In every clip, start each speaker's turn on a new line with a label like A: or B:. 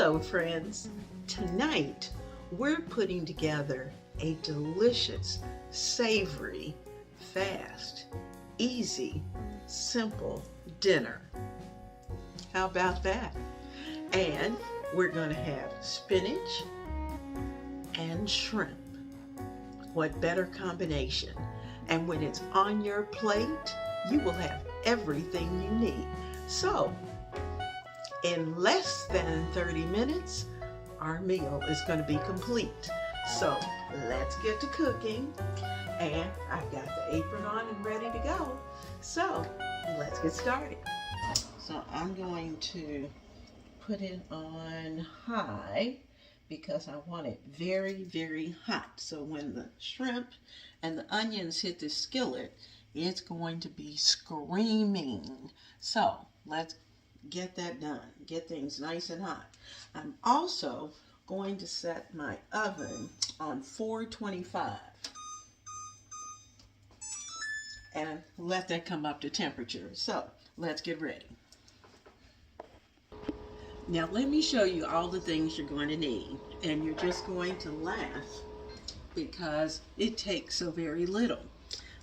A: Hello friends! Tonight we're putting together a delicious, savory, fast, easy, simple dinner. How about that? And we're going to have spinach and shrimp. What better combination? And when it's on your plate, you will have everything you need. So, in less than 30 minutes, our meal is going to be complete. So let's get to cooking. And I've got the apron on and ready to go. So let's get started. So I'm going to put it on high because I want it very, very hot. So when the shrimp and the onions hit the skillet, it's going to be screaming. So let's get that done. Get things nice and hot. I'm also going to set my oven on 425 and let that come up to temperature. So let's get ready. Now let me show you all the things you're going to need, and you're just going to laugh because it takes so very little.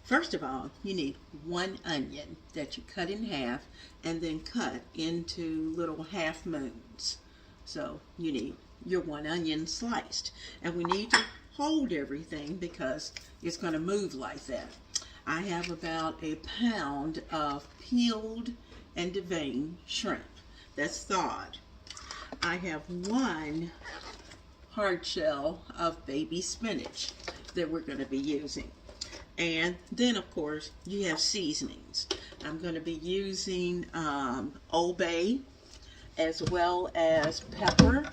A: First of all, you need one onion that you cut in half and then cut into little half moons. So you need your one onion sliced. And we need to hold everything because it's going to move like that. I have about a pound of peeled and deveined shrimp that's thawed. I have one hard shell of baby spinach that we're going to be using. And then, of course, you have seasonings. I'm going to be using Old Bay, as well as pepper,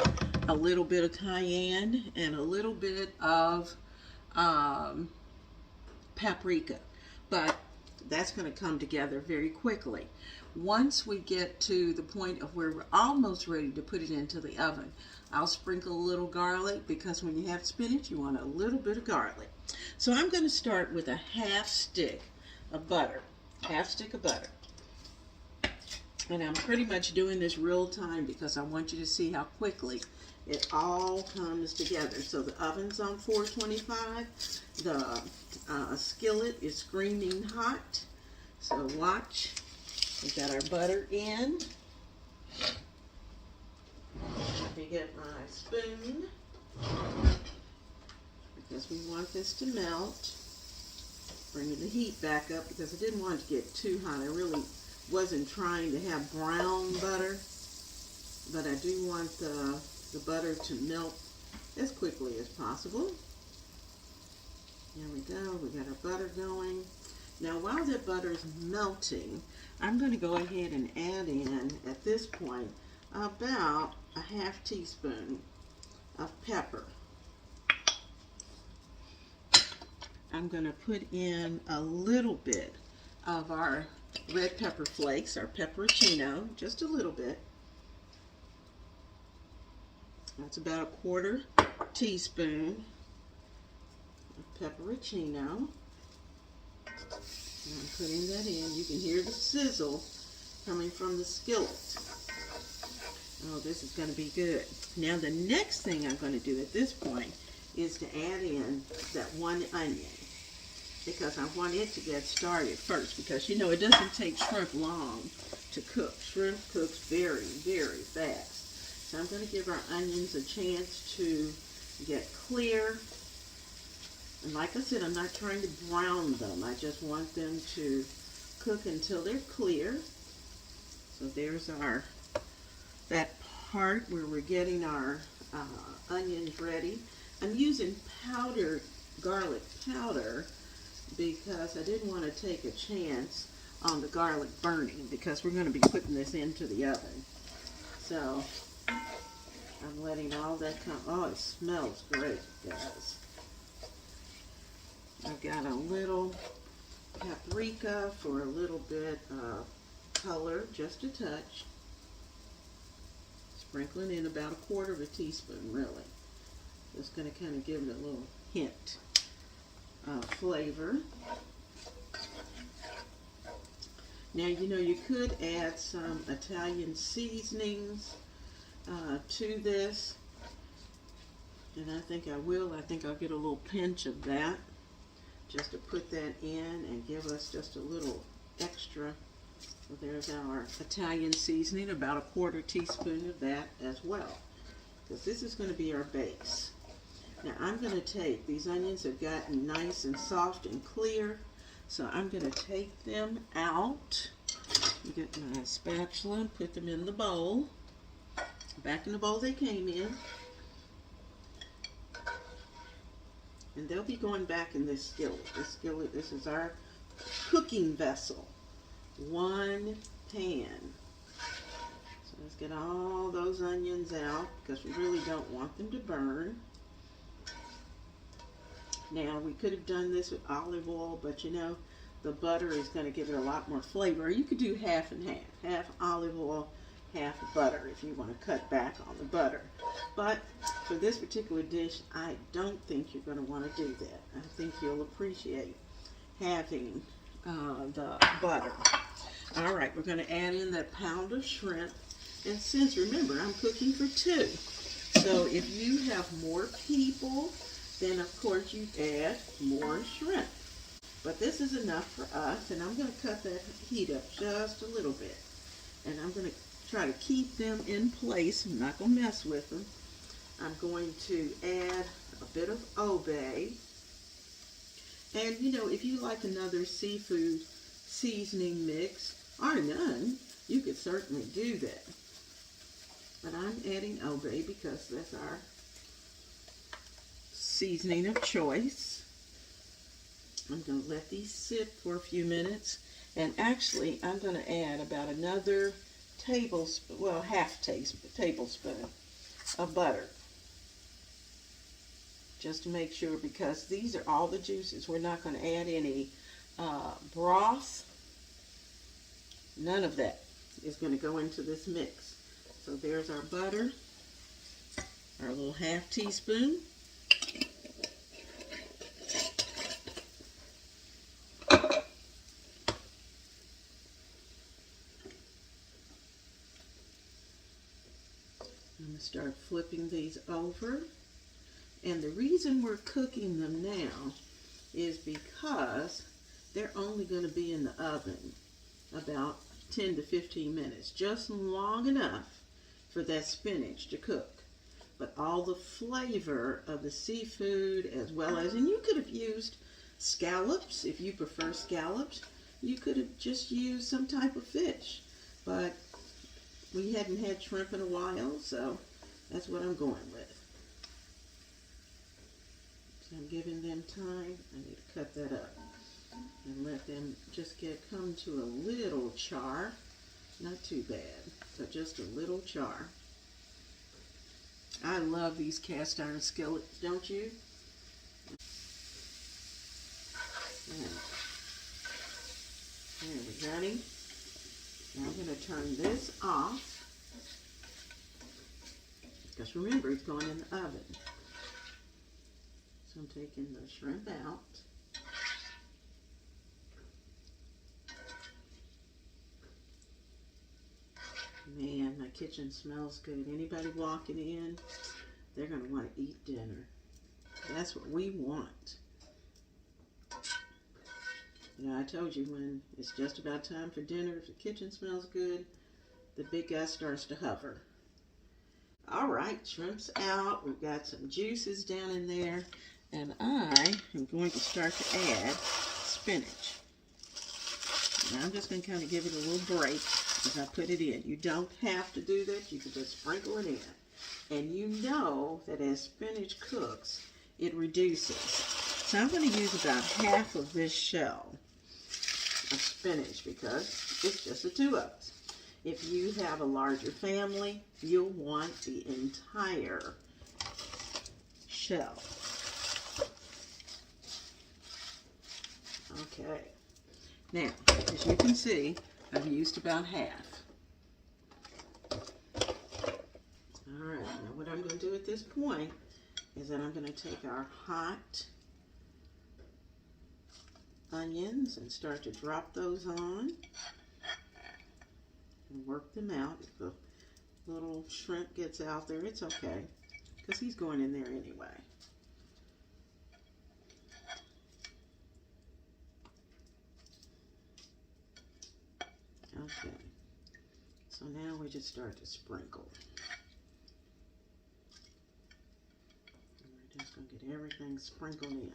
A: a little bit of cayenne, and a little bit of paprika. But that's going to come together very quickly. Once we get to the point of where we're almost ready to put it into the oven, I'll sprinkle a little garlic because when you have spinach, you want a little bit of garlic. So I'm going to start with a half stick of butter. Half stick of butter. And I'm pretty much doing this real time because I want you to see how quickly it all comes together. So the oven's on 425. The skillet is screaming hot. So watch. We've got our butter in. Let me get my spoon because we want this to melt. Bringing the heat back up because I didn't want it to get too hot. I really wasn't trying to have brown butter, but I do want the butter to melt as quickly as possible. There we go. We got our butter going. Now while the butter's melting, I'm going to go ahead and add in, at this point, about a half teaspoon of pepper. I'm going to put in a little bit of our red pepper flakes, our pepperoncino, just a little bit. That's about a quarter teaspoon of pepperoncino. And I'm putting that in. You can hear the sizzle coming from the skillet. Oh, this is going to be good. Now the next thing I'm going to do at this point is to add in that one onion because I want it to get started first because you know it doesn't take shrimp long to cook. Shrimp cooks very, very fast. So I'm going to give our onions a chance to get clear. And like I said, I'm not trying to brown them. I just want them to cook until they're clear. So there's that part where we're getting our onions ready. I'm using powdered garlic powder because I didn't want to take a chance on the garlic burning because we're going to be putting this into the oven. So I'm letting all that come. Oh, it smells great, guys. I've got a little paprika for a little bit of color, just a touch. Sprinkling in about a quarter of a teaspoon, really. Just going to kind of give it a little hint of flavor. Now, you know, you could add some Italian seasonings to this, and I think I will. I think I'll get a little pinch of that just to put that in and give us just a little extra. So there's our Italian seasoning, about a 1/4 teaspoon of that as well, because this is going to be our base. Now I'm going to take, these onions have gotten nice and soft and clear, so I'm going to take them out. Get my spatula and put them in the bowl. Back in the bowl they came in. And they'll be going back in this skillet. This skillet, this is our cooking vessel. 1 pan. So let's get all those onions out because we really don't want them to burn. Now we could have done this with olive oil, but you know, the butter is going to give it a lot more flavor. You could do half and half. Half olive oil, half butter if you want to cut back on the butter. But for this particular dish, I don't think you're going to want to do that. I think you'll appreciate having the butter. All right, we're going to add in that pound of shrimp. And since, remember, I'm cooking for 2. So if you have more people, then of course you add more shrimp. But this is enough for us, and I'm going to cut that heat up just a little bit. And I'm going to try to keep them in place. I'm not going to mess with them. I'm going to add a bit of obey. And you know, if you like another seafood seasoning mix, or none, you could certainly do that. But I'm adding obey because that's our seasoning of choice. I'm going to let these sit for a few minutes, and actually I'm going to add about another tablespoon, well, half tablespoon of butter, just to make sure, because these are all the juices. We're not going to add any broth. None of that is going to go into this mix. So there's our butter, our little half teaspoon. I'm going to start flipping these over. And the reason we're cooking them now is because they're only going to be in the oven about 10 to 15 minutes, just long enough for that spinach to cook. But all the flavor of the seafood, as well as, and you could have used scallops if you prefer scallops. You could have just used some type of fish, but we hadn't had shrimp in a while, so that's what I'm going with. So I'm giving them time. I need to cut that up and let them just come to a little char. Not too bad, but just a little char. I love these cast iron skillets, don't you? There we go. Now I'm going to turn this off, because remember, it's going in the oven. So I'm taking the shrimp out. Man, my kitchen smells good. Anybody walking in, they're going to want to eat dinner. That's what we want. You know, I told you, when it's just about time for dinner, if the kitchen smells good, the big guy starts to hover. All right, shrimp's out. We've got some juices down in there. And I am going to start to add spinach. And I'm just going to kind of give it a little break as I put it in. You don't have to do that. You can just sprinkle it in. And you know that as spinach cooks, it reduces. So I'm going to use about half of this shell of spinach because it's just the 2 of us. If you have a larger family, you'll want the entire shell. Okay. Now, as you can see, I've used about half. All right, now what I'm going to do at this point is that I'm going to take our hot onions and start to drop those on and work them out. So little shrimp gets out there, it's okay, because he's going in there anyway. Okay, so now we just start to sprinkle. And we're just going to get everything sprinkled in.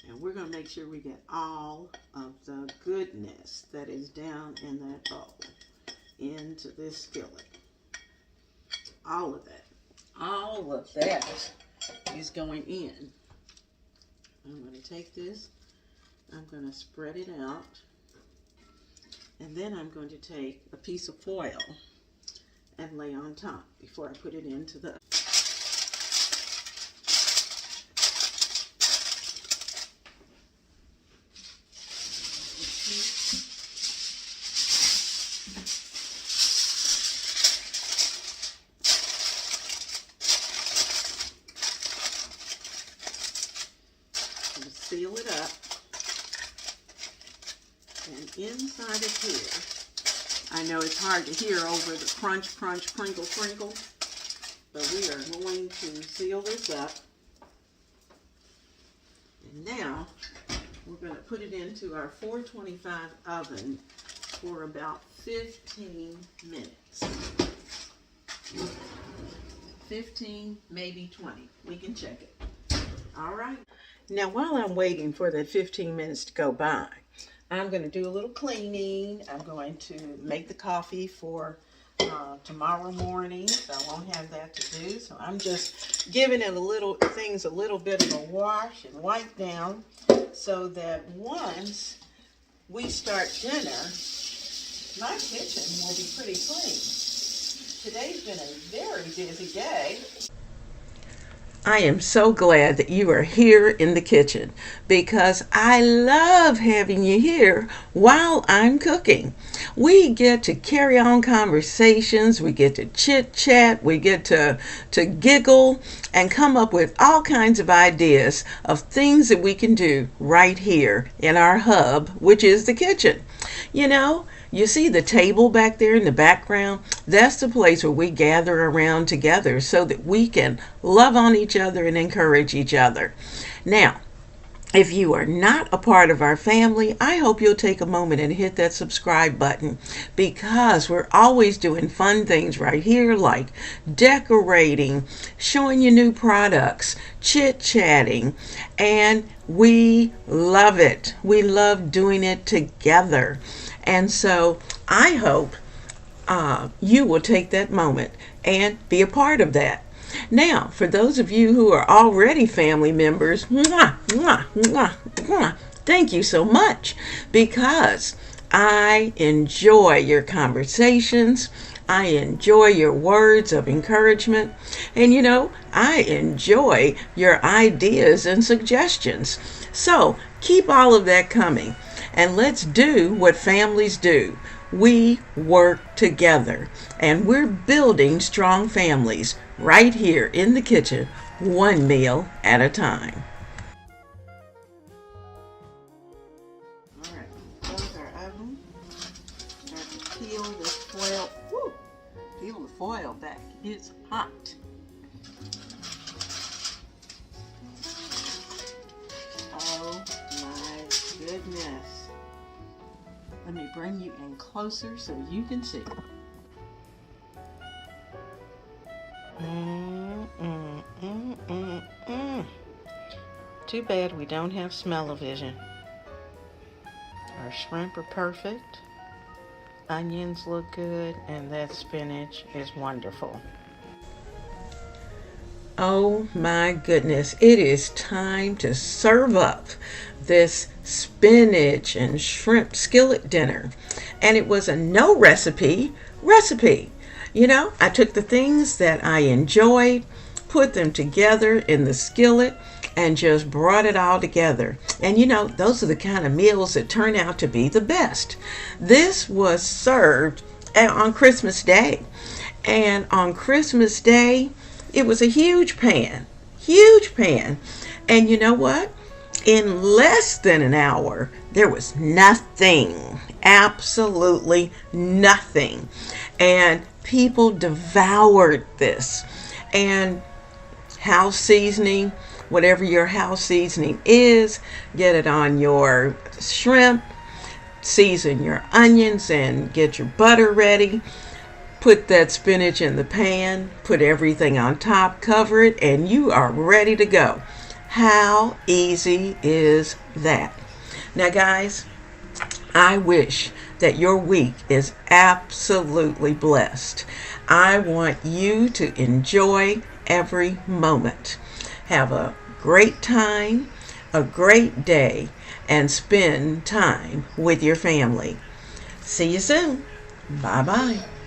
A: And we're going to make sure we get all of the goodness that is down in that bowl into this skillet. All of that. All of that is going in. I'm going to take this, I'm going to spread it out, and then I'm going to take a piece of foil and lay on top before I put it into the seal it up, and inside of here, I know it's hard to hear over the crunch, crunch, crinkle, crinkle, but we are going to seal this up. And now we're going to put it into our 425 oven for about 15 minutes. 15, maybe 20. We can check it. All right. Now, while I'm waiting for that 15 minutes to go by, I'm going to do a little cleaning. I'm going to make the coffee for tomorrow morning. So I won't have that to do. So I'm just giving it a little bit of a wash and wipe down so that once we start dinner, my kitchen will be pretty clean. Today's been a very busy day. I am so glad that you are here in the kitchen because I love having you here while I'm cooking. We get to carry on conversations, we get to chit chat, we get to giggle and come up with all kinds of ideas of things that we can do right here in our hub, which is the kitchen. You know, you see the table back there in the background? That's the place where we gather around together so that we can love on each other and encourage each other. Now, if you are not a part of our family, I hope you'll take a moment and hit that subscribe button because we're always doing fun things right here like decorating, showing you new products, chit-chatting, and we love it. We love doing it together. And so I hope you will take that moment and be a part of that. Now, for those of you who are already family members, mwah, mwah, mwah, mwah, thank you so much because I enjoy your conversations. I enjoy your words of encouragement. And you know, I enjoy your ideas and suggestions. So keep all of that coming. And let's do what families do. We work together. And we're building strong families right here in the kitchen, one meal at a time. All right, close our oven. Start to peel this foil. Woo! Peel the foil back. It's hot. Oh my goodness. Let me bring you in closer so you can see. Too bad we don't have smell-o-vision. Our shrimp are perfect. Onions look good, and that spinach is wonderful. Oh my goodness, it is time to serve up this spinach and shrimp skillet dinner. And it was a no recipe. You know, I took the things that I enjoyed, put them together in the skillet, and just brought it all together. And you know, those are the kind of meals that turn out to be the best. This was served on Christmas Day. And on Christmas Day, it was a huge pan. And you know what? In less than an hour, there was nothing absolutely nothing. And people devoured this. And house seasoning, whatever your house seasoning is, get it on your shrimp, season your onions, and get your butter ready. Put that spinach in the pan, put everything on top, cover it, and you are ready to go. How easy is that? Now, guys, I wish that your week is absolutely blessed. I want you to enjoy every moment. Have a great time, a great day, and spend time with your family. See you soon. Bye-bye.